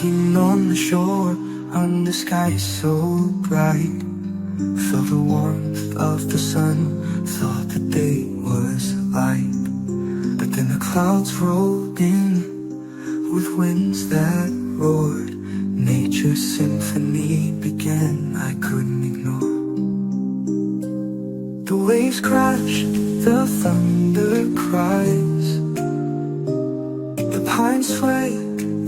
walking on the shore under skies so bright. Felt the warmth of the sun, thought the day was light. But then the clouds rolled in with winds that roared. Nature's symphony began, I couldn't ignore. The waves crash, the thunder cries. The pines sway,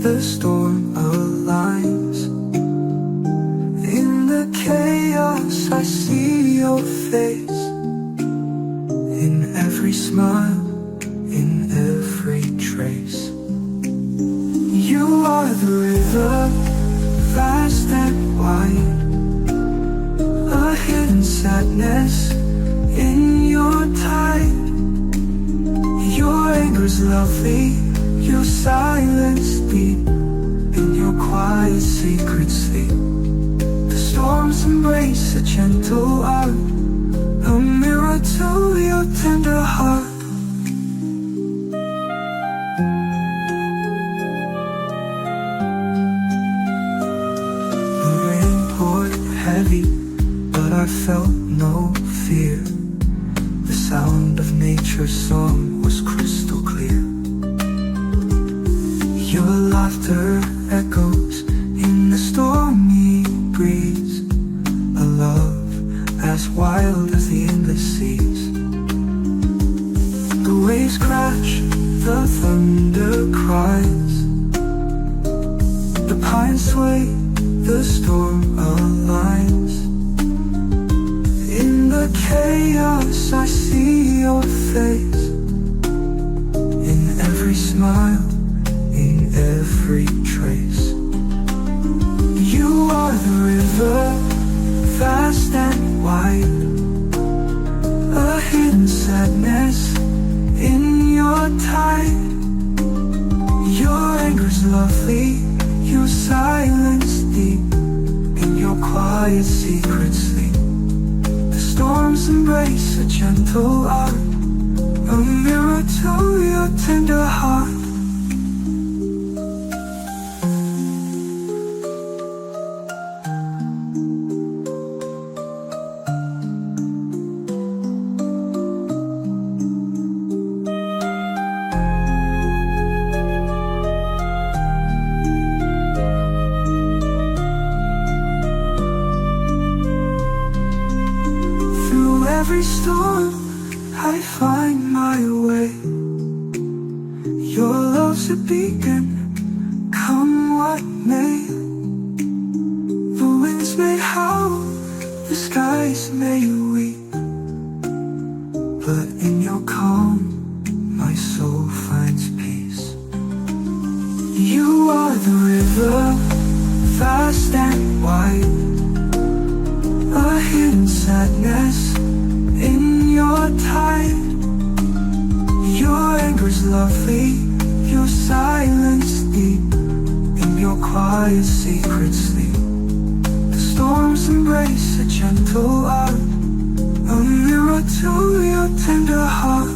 the storm aligns. In the chaos I see your face. In every smile, in every trace. You are the river, vast and wide. A hidden sadness in your tide. Your anger's lovely, your silence deep. In your quiet secret sleep, the storms embrace a gentle art, a mirror to your tender heart. The rain poured heavy, but I felt no fear. The sound of nature's song was crystal clear. Your laughter echoes in the stormy breeze, a love as wild as the endless seas. The waves crash, the thunder cries. The pines sway, the storm aligns. In the chaos I see your face. In every smile, in every trace. You are the river, vast and wide. A hidden sadness in your tide. Your anger's lovely, your silence deep. In your quiet secret sleep, the storms embrace a gentle art, a mirror to your tender heart. Every storm, I find my way. Your love's a beacon, come what may. The winds may howl, the skies may weep, but in your calm, my soul finds peace. You are the river, vast and wide. A hidden sadness in your tide. Your anger's lovely, your silence deep. In your quiet secret sleep, the storms embrace a gentle art, a mirror to your tender heart.